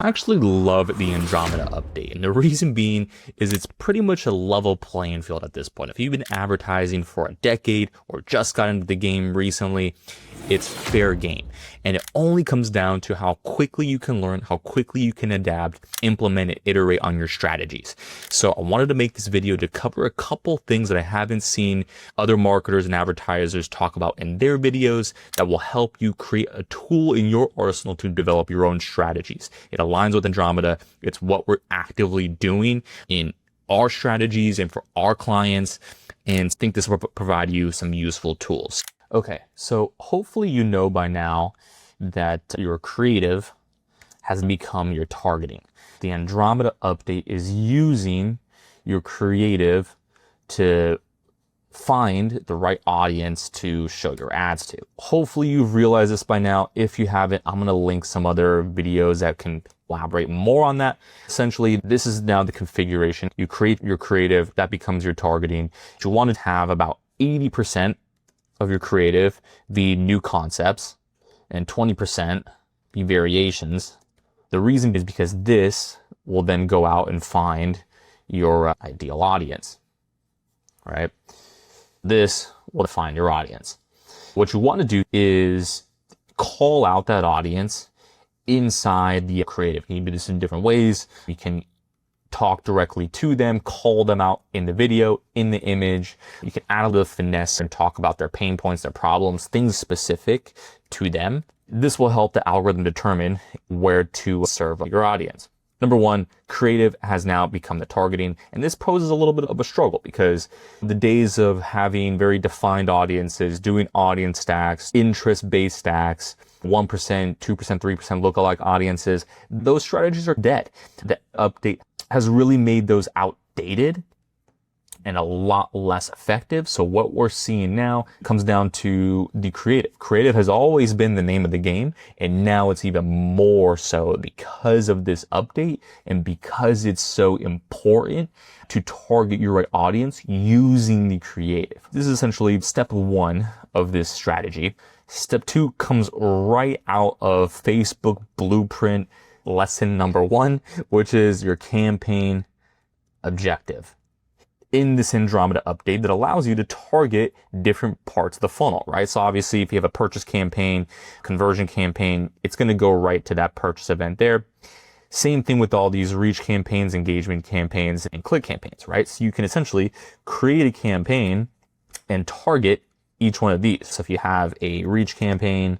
I actually love the Andromeda update, and the reason being is it's pretty much a level playing field at this point. If you've been advertising for a decade or just got into the game recently, it's fair game. And it only comes down to how quickly you can learn, how quickly you can adapt, implement, and iterate on your strategies. So I wanted to make this video to cover a couple things that I haven't seen other marketers and advertisers talk about in their videos that will help you create a tool in your arsenal to develop your own strategies. It aligns with Andromeda. It's what we're actively doing in our strategies and for our clients, and I think this will provide you some useful tools. Okay, so hopefully you know by now that your creative has become your targeting. The Andromeda update is using your creative to find the right audience to show your ads to. Hopefully you've realized this by now. If you haven't, I'm going to link some other videos that can elaborate more on that. Essentially, this is now the configuration. You create your creative, that becomes your targeting. You want to have about 80% of your creative be new concepts and 20% be variations. The reason is because this will then go out and find your ideal audience, right? This will find your audience. What you want to do is call out that audience inside the creative. You can do this in different ways. You can talk directly to them, call them out in the video, in the image. You can add a little finesse and talk about their pain points, their problems, things specific to them. This will help the algorithm determine where to serve your audience. Number one, creative has now become the targeting, and this poses a little bit of a struggle because the days of having very defined audiences, doing audience stacks, interest-based stacks, 1%, 2%, 3% lookalike audiences, those strategies are dead. The update has really made those outdated and a lot less effective. So what we're seeing now comes down to the creative. Creative has always been the name of the game, and now it's even more so because of this update and because it's so important to target your right audience using the creative. This is essentially step one of this strategy. Step two comes right out of Facebook Blueprint lesson number one, which is your campaign objective. In this Andromeda update that allows you to target different parts of the funnel, right? So obviously if you have a purchase campaign, conversion campaign, it's going to go right to that purchase event there. Same thing with all these reach campaigns, engagement campaigns, and click campaigns, right? So you can essentially create a campaign and target each one of these. So if you have a reach campaign,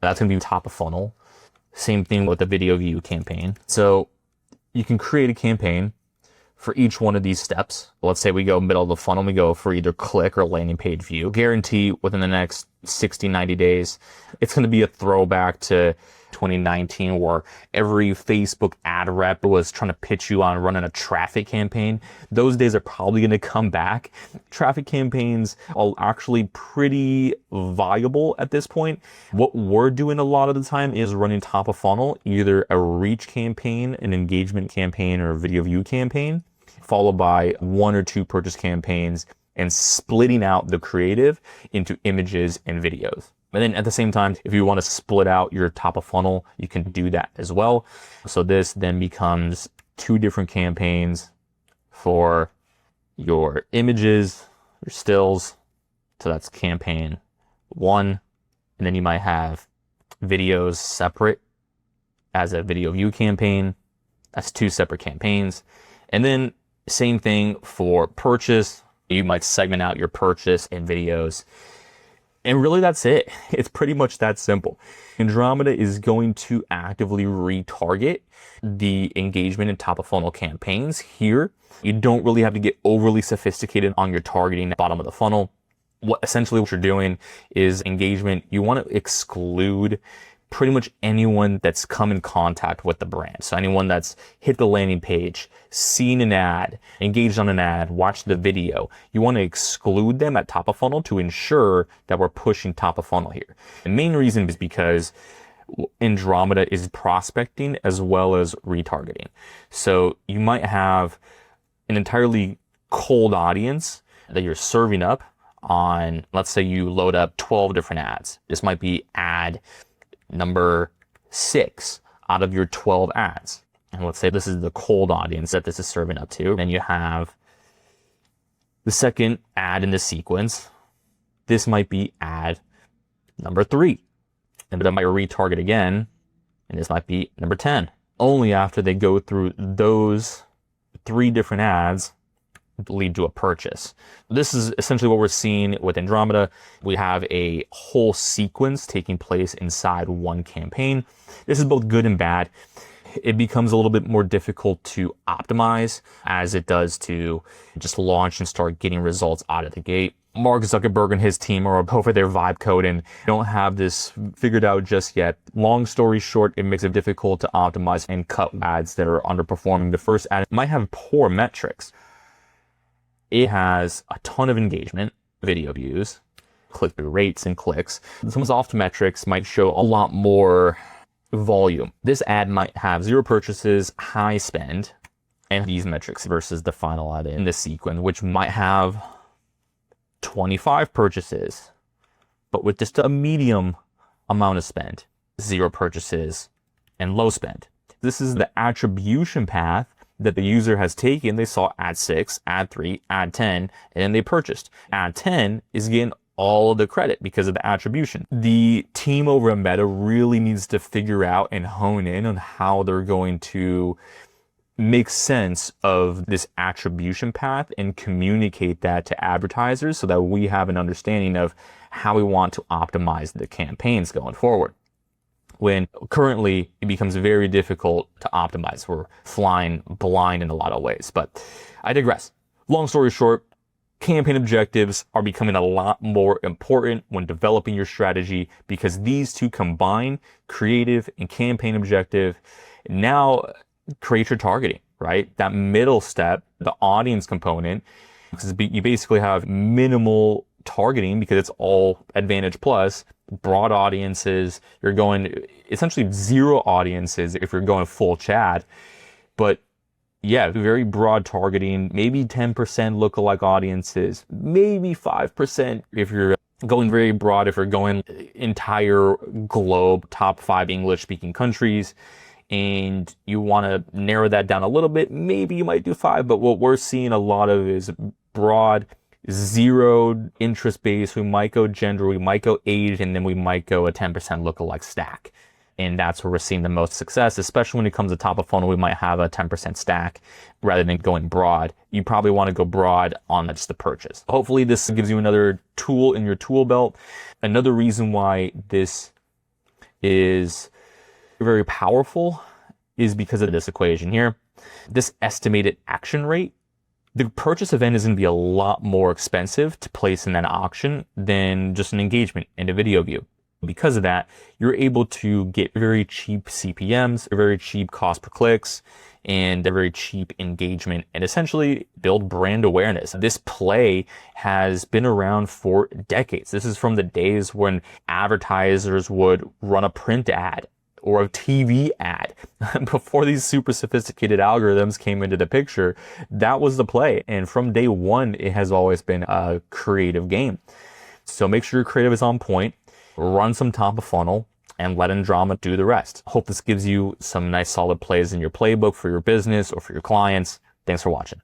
that's going to be top of funnel. Same thing with the video view campaign. So you can create a campaign for each one of these steps. Let's say we go middle of the funnel, we go for either click or landing page view. Guarantee within the next 60, 90 days, it's going to be a throwback to 2019 where every Facebook ad rep was trying to pitch you on running a traffic campaign. Those days are probably going to come back. Traffic campaigns are actually pretty viable at this point. What we're doing a lot of the time is running top of funnel, either a reach campaign, an engagement campaign, or a video view campaign, followed by one or two purchase campaigns, and splitting out the creative into images and videos. And then at the same time, if you want to split out your top of funnel, you can do that as well. So this then becomes two different campaigns for your images, your stills. So that's campaign one. And then you might have videos separate as a video view campaign. That's two separate campaigns. And then same thing for purchase. You might segment out your purchase and videos. And really that's it. It's pretty much that simple. Andromeda is going to actively retarget the engagement and top of funnel campaigns here. You don't really have to get overly sophisticated on your targeting at the bottom of the funnel. Essentially what you're doing is engagement. You want to exclude pretty much anyone that's come in contact with the brand. So anyone that's hit the landing page, seen an ad, engaged on an ad, watched the video, you want to exclude them at top of funnel to ensure that we're pushing top of funnel here. The main reason is because Andromeda is prospecting as well as retargeting. So you might have an entirely cold audience that you're serving up on, let's say you load up 12 different ads. This might be ad number 6 out of your 12 ads. And let's say this is the cold audience that this is serving up to. Then you have the second ad in the sequence. This might be ad number 3. And that might retarget again. And this might be number 10. Only after they go through those 3 different ads lead to a purchase. This is essentially what we're seeing with Andromeda. We have a whole sequence taking place inside one campaign. This is both good and bad. It becomes a little bit more difficult to optimize as it does to just launch and start getting results out of the gate. Mark Zuckerberg and his team are over there vibe coding, don't have this figured out just yet. Long story short, it makes it difficult to optimize and cut ads that are underperforming. The first ad might have poor metrics. It has a ton of engagement, video views, click-through rates and clicks. Some soft metrics might show a lot more volume. This ad might have 0 purchases, high spend, and these metrics versus the final ad in this sequence, which might have 25 purchases, but with just a medium amount of spend, 0 purchases, and low spend. This is the attribution path that the user has taken. They saw ad 6, ad 3, ad 10, and then they purchased. Ad 10 is getting all of the credit because of the attribution. The team over at Meta really needs to figure out and hone in on how they're going to make sense of this attribution path and communicate that to advertisers so that we have an understanding of how we want to optimize the campaigns going forward. When currently it becomes very difficult to optimize. We're flying blind in a lot of ways, but I digress. Long story short, campaign objectives are becoming a lot more important when developing your strategy because these two combine, creative and campaign objective, now create your targeting, right? That middle step, the audience component, because you basically have minimal targeting because it's all Advantage Plus, broad audiences. You're going essentially 0 audiences if you're going full chat, but yeah, very broad targeting, maybe 10% lookalike audiences, maybe 5% if you're going very broad, if you're going entire globe, top 5 English speaking countries, and you want to narrow that down a little bit, maybe you might do 5, but what we're seeing a lot of is broad, 0 interest base. We might go gender, we might go age, and then we might go a 10% lookalike stack. And that's where we're seeing the most success, especially when it comes to top of funnel. We might have a 10% stack rather than going broad. You probably want to go broad on just the purchase. Hopefully this gives you another tool in your tool belt. Another reason why this is very powerful is because of this equation here. This estimated action rate. The purchase event is going to be a lot more expensive to place in that auction than just an engagement and a video view. Because of that, you're able to get very cheap CPMs, a very cheap cost per clicks, and a very cheap engagement, and essentially build brand awareness. This play has been around for decades. This is from the days when advertisers would run a print ad or a TV ad. Before these super sophisticated algorithms came into the picture, that was the play. And from day one, it has always been a creative game. So make sure your creative is on point. Run some top of funnel and let Andromeda do the rest. Hope this gives you some nice solid plays in your playbook for your business or for your clients. Thanks for watching.